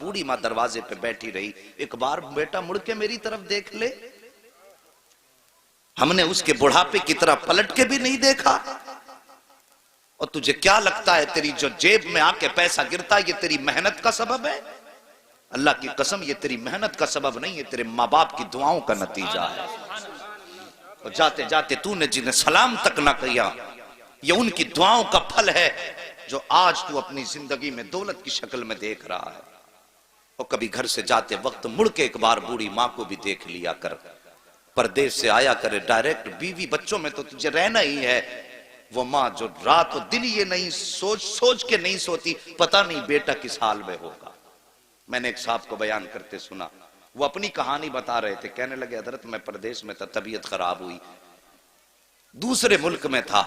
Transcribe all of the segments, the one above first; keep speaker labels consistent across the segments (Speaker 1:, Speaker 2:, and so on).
Speaker 1: बूढ़ी माँ दरवाजे पे बैठी रही, एक बार बेटा मुड़ के मेरी तरफ देख ले। हमने उसके बुढ़ापे की तरफ पलट के भी नहीं देखा। और तुझे क्या लगता है तेरी जो जेब में आके पैसा गिरता है ये तेरी मेहनत का सबब है? अल्लाह की कसम ये तेरी मेहनत का सबब नहीं है, तेरे माँ बाप की दुआओं का नतीजा है। और जाते जाते तूने जिन्हें सलाम तक ना किया, ये उनकी दुआओं का फल है जो आज तू अपनी जिंदगी में दौलत की शक्ल में देख रहा है। और कभी घर से जाते वक्त मुड़ के एक बार बूढ़ी माँ को भी देख लिया कर। परदेश से आया करे डायरेक्ट, बीवी बच्चों में तो तुझे रहना ही है। वो माँ जो रात और दिन ये नहीं सोच के नहीं सोती, पता नहीं बेटा किस हाल में होगा। मैंने एक साहब को बयान करते सुना, वो अपनी कहानी बता रहे थे। कहने लगे हजरत मैं परदेश में था, तबीयत खराब हुई, दूसरे मुल्क में था।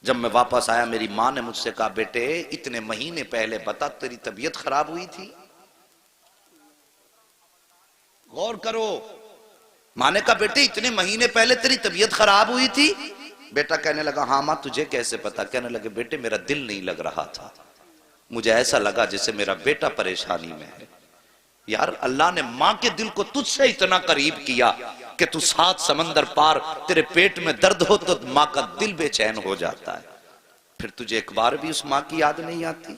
Speaker 1: जब मैं वापस आया मेरी माँ ने मुझसे कहा बेटे इतने महीने पहले बता तेरी तबीयत खराब हुई थी। गौर करो, माँ ने कहा बेटे इतने महीने पहले तेरी तबीयत खराब हुई थी। बेटा कहने लगा हाँ माँ तुझे कैसे पता? कहने लगे बेटे मेरा दिल नहीं लग रहा था, मुझे ऐसा लगा जैसे मेरा बेटा परेशानी में है। यार अल्लाह ने माँ के दिल को तुझसे इतना करीब किया कि तू 7 समंदर पार, तेरे पेट में दर्द हो तो माँ का दिल बेचैन हो जाता है। फिर तुझे एक बार भी उस माँ की याद नहीं आती?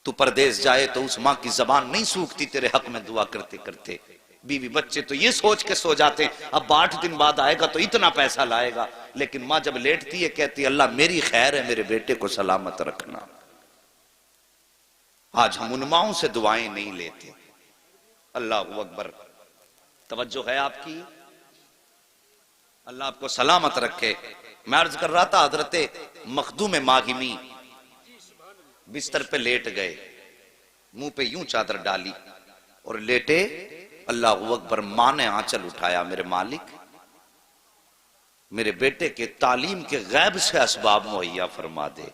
Speaker 1: तू परदेश जाए तो उस माँ की जबान नहीं सूखती तेरे हक में दुआ करते करते। बीवी बच्चे तो ये सोच के सो जाते हैं अब 8 दिन बाद आएगा तो इतना पैसा लाएगा, लेकिन माँ जब लेटती है कहती है अल्लाह मेरी खैर है, मेरे बेटे को सलामत रखना। आज हम उन माओं से दुआएं नहीं लेते। अल्लाह अकबर, तवज्जो है आपकी? अल्लाह आपको सलामत रखे। मैं अर्ज कर रहा था हजरत मखदूम माहिमी बिस्तर पे लेट गए, मुंह पे यूं चादर डाली और लेटे। अल्लाह अकबर, मां ने आंचल उठाया, मेरे मालिक मेरे बेटे के तालीम के गैब से असबाब मुहैया फरमा दे।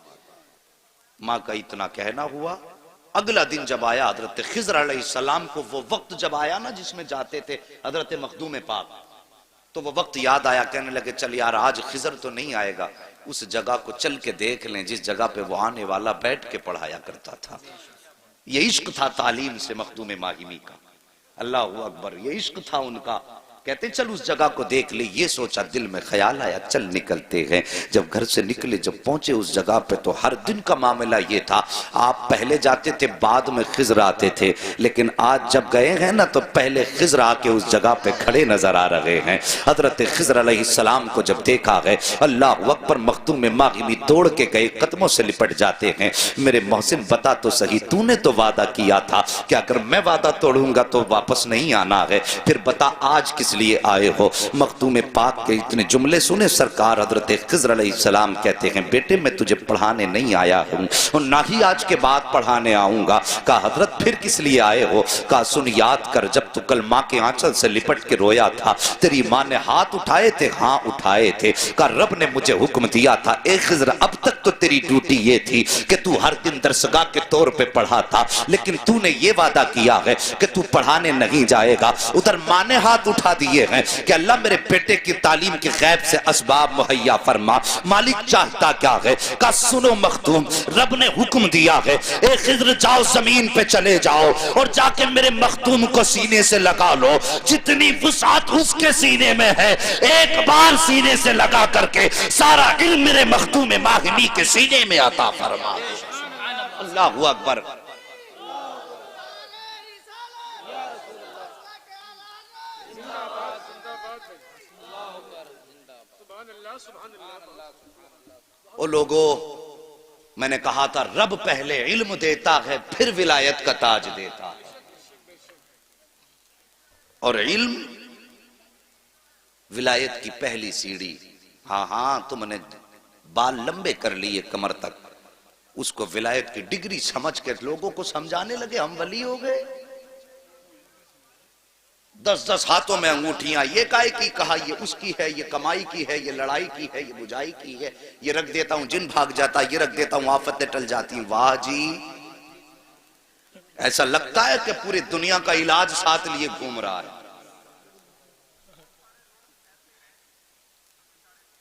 Speaker 1: मां का इतना कहना हुआ। अगला दिन जब आया हजरत खिज़र अलैहिस्सलाम को, वो वक्त जब आया ना जिसमें जाते थे हजरत मखदूम पाक, तो वो वक्त याद आया। कहने लगे चल यार आज खिज़र तो नहीं आएगा, उस जगह को चल के देख लें जिस जगह पे वो आने वाला बैठ के पढ़ाया करता था। ये इश्क था तालीम से मखदूम माहिमी का। अल्लाह अकबर, ये इश्क था उनका। कहते चल उस जगह को देख ले। ये सोचा, दिल में ख्याल आया चल निकलते हैं। जब घर से निकले, जब पहुंचे उस जगह पे तो हर दिन का मामला ये था, आप पहले जाते थे बाद में खिज़र आते थे, लेकिन आज जब गए हैं ना तो पहले खिज़र आके उस जगह पे खड़े नजर आ रहे हैं। हजरत खिज़र अलैहिस्सलाम को जब देखा गए, अल्लाह अकबर, मखदूम माहिमी दौड़ के गए, कदमों से लिपट जाते हैं। मेरे मोहसिन बता तो सही, तूने तो वादा किया था कि अगर मैं वादा तोड़ूंगा तो वापस नहीं आना है, फिर बता आज किस लिए आए हो? मखदूम पाक के इतने जुमले सुने सरकार हजरत खिज़र अलैहिस्सलाम कहते हैं बेटे मैं तुझे पढ़ाने नहीं आया हूं और ना ही आज के बाद पढ़ाने आऊंगा। कहा हजरत फिर किस लिए आए हो? कहा सुन याद कर, जब तू कल माँ के आंचल से लिपट के रोया था तेरी माँ ने हाथ उठाए थे? हाँ उठाए थे। कहा रब ने मुझे हुक्म दिया था ए खिज़र अब तक तो तेरी ड्यूटी ये थी कि तू हर दिन दरसगाह के तौर पे पढ़ाता, लेकिन तूने ये वादा किया है कि तू पढ़ाने नहीं जाएगा। उधर माँ ने हाथ उठा दिए हैं कि अल्लाह मेरे बेटे की तालीम के गैब से असबाब मुहैया फरमा। मालिक चाहता क्या है? का सुनो मखदूम, रब ने हुक्म दिया है ए खिज़र जाओ जमीन पे चले जाओ और जाके मेरे मखदूम को सीने से लगा लो। जितनी वुसात उसके सीने में है एक बार सीने से लगा करके सारा इल्म मेरे मखदूम माहिमी के सीने में आता फरमा। अल्लाहु अकबर। ओ लोगो, मैंने कहा था रब पहले इल्म देता है फिर विलायत का ताज देता है, और इल्म विलायत की पहली सीढ़ी। हाँ हाँ, तुमने बाल लंबे कर लिए कमर तक, उसको विलायत की डिग्री समझ के लोगों को समझाने लगे हम वली हो गए। 10-10 हाथों में अंगूठियां, ये काय की? कहा ये उसकी है, ये कमाई की है, ये लड़ाई की है, ये बुझाई की है, ये रख देता हूं जिन भाग जाता, ये रख देता हूं आफतें टल जाती। वाह जी, ऐसा लगता है कि पूरी दुनिया का इलाज साथ लिए घूम रहा है।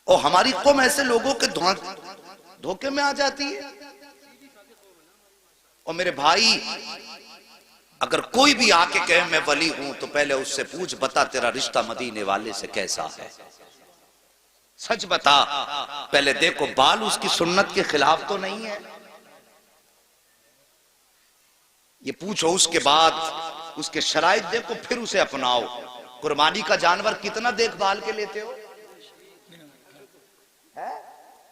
Speaker 1: और हमारी कौम ऐसे लोगों के धोखे में आ जाती है। और मेरे भाई, अगर कोई भी आके कहे मैं वली हूं तो पहले उससे पूछ, बता तेरा रिश्ता मदीने वाले से कैसा है, सच बता। पहले देखो बाल उसकी सुन्नत के खिलाफ तो नहीं है, ये पूछो। उसके बाद उसके शराइत देखो, फिर उसे अपनाओ। कुर्बानी का जानवर कितना देखभाल के लेते हो, है?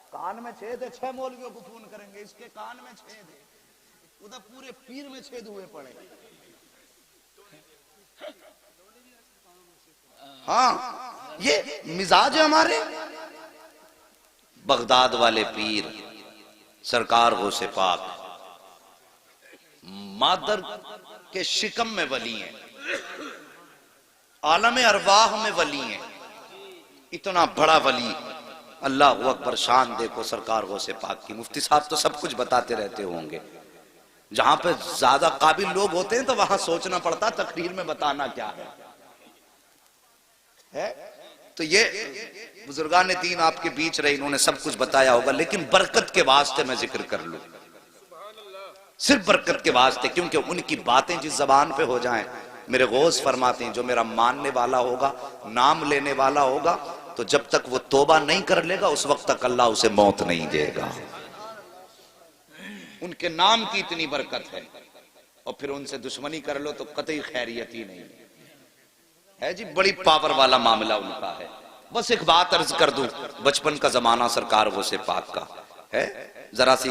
Speaker 1: कान में छेद है, 6 मौलवियों को फोन करेंगे इसके कान में छेद है, उधर पूरे पीर में छेद हुए पड़े। हाँ, ये मिजाज है हमारे। बगदाद वाले पीर सरकार गौसे पाक मादर के शिकम में वली हैं, आलम अरवाह में वली हैं। इतना बड़ा वली, अल्लाह अकबर, शान देखो सरकार गौसे पाक की। मुफ्ती साहब तो सब कुछ बताते रहते होंगे। जहां पे ज्यादा काबिल लोग होते हैं तो वहां सोचना पड़ता तकरीर में बताना क्या है? तो ये बुजुर्गान दीन आपके बीच रहे, इन्होंने सब कुछ बताया होगा, लेकिन बरकत के वास्ते मैं जिक्र कर लूं, सिर्फ बरकत के वास्ते, क्योंकि उनकी बातें जिस जबान पे हो जाएं, मेरे गौस फरमाते हैं जो मेरा मानने वाला होगा, नाम लेने वाला होगा, तो जब तक वो तौबा नहीं कर लेगा उस वक्त तक अल्लाह उसे मौत नहीं देगा। उनके नाम की इतनी बरकत है, और फिर उनसे दुश्मनी कर लो तो कतई खैरियत ही नहीं है जी। बड़ी पावर वाला मामला उनका है। बस एक बात अर्ज कर दूं, बचपन का जमाना सरकार गौसे पाक का है, जरा सी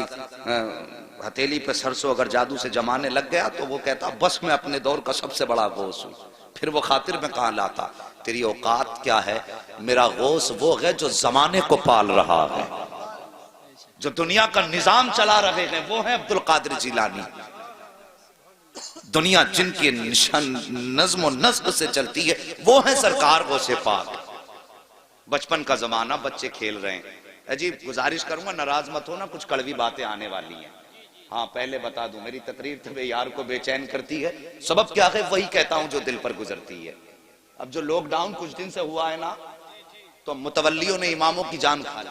Speaker 1: हथेली पे सरसों अगर जादू से जमाने लग गया तो वो कहता बस मैं अपने दौर का सबसे बड़ा गौस हूं। फिर वो खातिर में कहां लाता, तेरी औकात क्या है, मेरा गौस वो है जो जमाने को पाल रहा है, जो दुनिया का निजाम चला रहे हैं, वो है अब्दुल कादिर जिलानी। दुनिया जिनकी नज्म नस्ब से चलती है वो है सरकार गौसे पाक। बचपन का जमाना, बच्चे खेल रहे हैं। अजीब, गुजारिश करूंगा नाराज मत होना, कुछ कड़वी बातें आने वाली हैं। हाँ, पहले बता दूं, मेरी तकरीर तुम्हें यार को बेचैन करती है, सबब क्या है वही कहता हूं जो दिल पर गुजरती है। अब जो लॉकडाउन कुछ दिन से हुआ है ना, तो मुतवल्लियों ने इमामों की जान खा ली,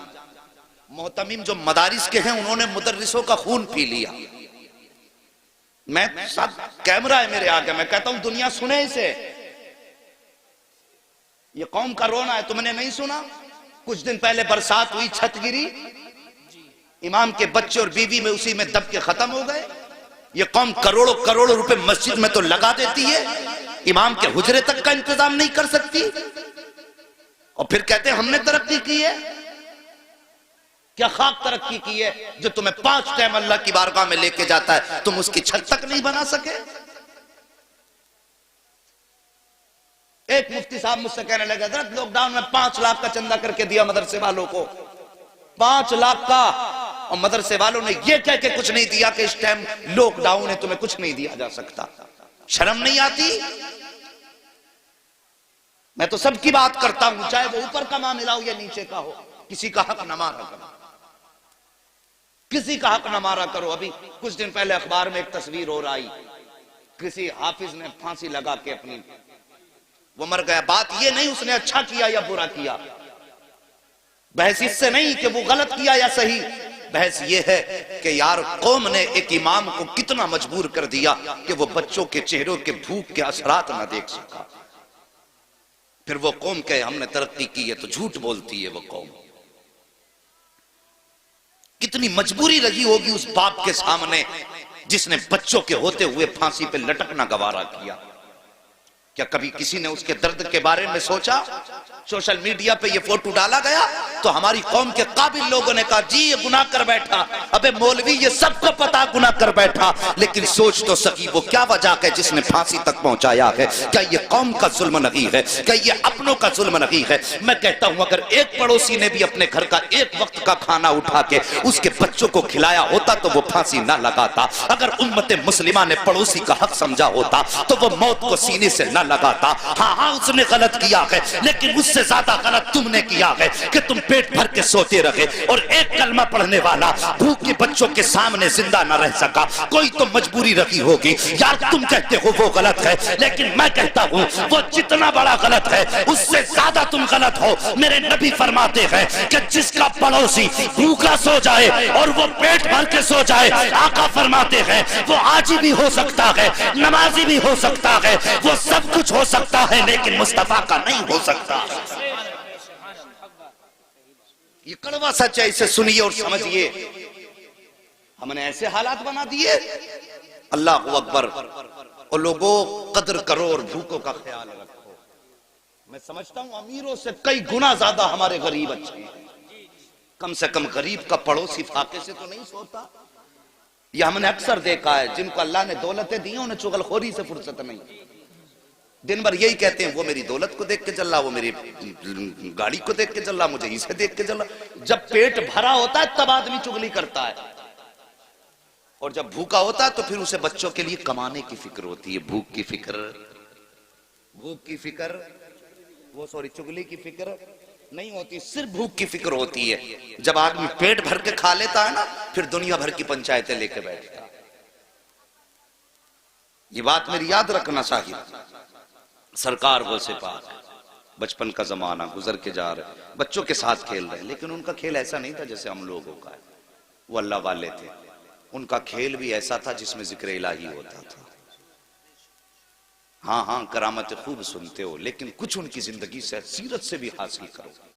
Speaker 1: मोहतमिम जो मदारिस के हैं उन्होंने मुदर्रिसों का खून पी लिया। मैं सब कैमरा है मेरे आगे, मैं कहता हूं दुनिया सुने इसे, ये कौम का रोना है, तुमने नहीं सुना? कुछ दिन पहले बरसात हुई, छत गिरी, इमाम के बच्चे और बीवी में उसी में दब के खत्म हो गए। ये कौम करोड़ों करोड़ों रुपए मस्जिद में तो लगा देती है, इमाम के हुजरे तक का इंतजाम नहीं कर सकती, और फिर कहते हैं हमने तरक्की की है। क्या खाक तरक्की की है जो तुम्हें 5 टाइम अल्लाह की बारगाह में लेके जाता है, तुम उसकी छत तक नहीं बना सके? एक मुफ्ती साहब मुझसे कहने लगे, हज़रत लॉकडाउन में 5 लाख का चंदा करके दिया मदरसे वालों को, 5 लाख का, और मदरसे वालों ने यह कह के कुछ नहीं दिया कि इस टाइम लॉकडाउन है, तुम्हें कुछ नहीं दिया जा सकता। शर्म नहीं आती? मैं तो सबकी बात करता हूं, चाहे वो ऊपर का मामला हो या नीचे का हो, किसी का हक न मारा करो, किसी का हक न मारा करो। अभी कुछ दिन पहले अखबार में एक तस्वीर और आई, किसी हाफिज ने फांसी लगा के अपनी, वो मर गया। बात ये नहीं उसने अच्छा किया या बुरा किया, बहस इससे नहीं कि वो गलत किया या सही, बहस ये है कि यार कौम ने एक इमाम को कितना मजबूर कर दिया कि वो बच्चों के चेहरों के भूख के असरात ना देख सका। फिर वो कौम कहे हमने तरक्की की है तो झूठ बोलती है वो कौम। कितनी मजबूरी लगी होगी उस बाप के सामने जिसने बच्चों के होते हुए फांसी पे लटकना गवारा किया। क्या कभी किसी ने उसके दर्द के बारे में सोचा? सोशल मीडिया पे ये फोटो डाला गया तो हमारी कौम के काबिल लोगों ने कहा जी ये गुनाह कर बैठा। अबे मौलवी ये सबको पता गुनाह कर बैठा, लेकिन सोच तो सकी वो क्या वजह है जिसने फांसी तक पहुंचाया है। क्या ये कौम का जुल्म नहीं है? क्या ये अपनों का जुल्म नहीं है? मैं कहता हूं अगर एक पड़ोसी ने भी अपने घर का एक वक्त का खाना उठा के उसके बच्चों को खिलाया होता तो वो फांसी ना लगाता। अगर उम्मत मुस्लिमा ने पड़ोसी का हक समझा होता तो वो मौत को सीने से न ठिकाना लगाता। हाँ हाँ उसने गलत किया है, लेकिन उससे ज्यादा गलत तुमने किया है कि तुम पेट भर के सोते रहे और एक कलमा पढ़ने वाला भूखे बच्चों के सामने जिंदा न रह सका। कोई तो मजबूरी रखी होगी। यार तुम कहते हो वो गलत है, लेकिन मैं कहता हूँ वो जितना बड़ा गलत है उससे ज्यादा तुम गलत हो। मेरे नबी फरमाते हैं कि जिसका पड़ोसी भूखा सो जाए और वो पेट भर के सो जाए, आका फरमाते हैं वो आजी भी हो सकता है, नमाजी भी हो सकता है, वो सब कुछ हो सकता है, लेकिन मुस्तफा का नहीं हो सकता। ये कड़वा सच है, इसे सुनिए और समझिए। हमने ऐसे हालात बना दिए। अल्लाह अकबर। और लोगों कदर करो और भूखों का ख्याल रखो। मैं समझता हूं अमीरों से कई गुना ज्यादा हमारे गरीब अच्छे हैं। कम से कम गरीब का पड़ोसी फाके से तो नहीं सोता। यह हमने अक्सर देखा है, जिनको अल्लाह ने दौलतें दी हैं उन्हें चुगलखोरी से फुर्सत नहीं। दिन भर यही कहते हैं वो मेरी दौलत को देख के चल रहा, वो मेरी गाड़ी को देख के चल रहा, मुझे इसे देख के चल रहा। जब पेट भरा होता है तब आदमी चुगली करता है, और जब भूखा होता है तो फिर उसे बच्चों के लिए कमाने की फिक्र होती है। भूख की फिक्र, वो सॉरी चुगली की फिक्र नहीं होती, सिर्फ भूख की फिक्र होती है। जब आदमी पेट भर के खा लेता है ना, फिर दुनिया भर की पंचायतें लेके बैठता है। ये बात मेरी याद रखना चाहिए। सरकार वो से पाक, बचपन का जमाना गुजर के जा रहे, बच्चों के साथ खेल रहे, लेकिन उनका खेल ऐसा नहीं था जैसे हम लोगों का है। वो अल्लाह वाले थे, उनका खेल भी ऐसा था जिसमें जिक्र इलाही होता था। हाँ हाँ करामत खूब सुनते हो, लेकिन कुछ उनकी जिंदगी से सीरत से भी हासिल करो।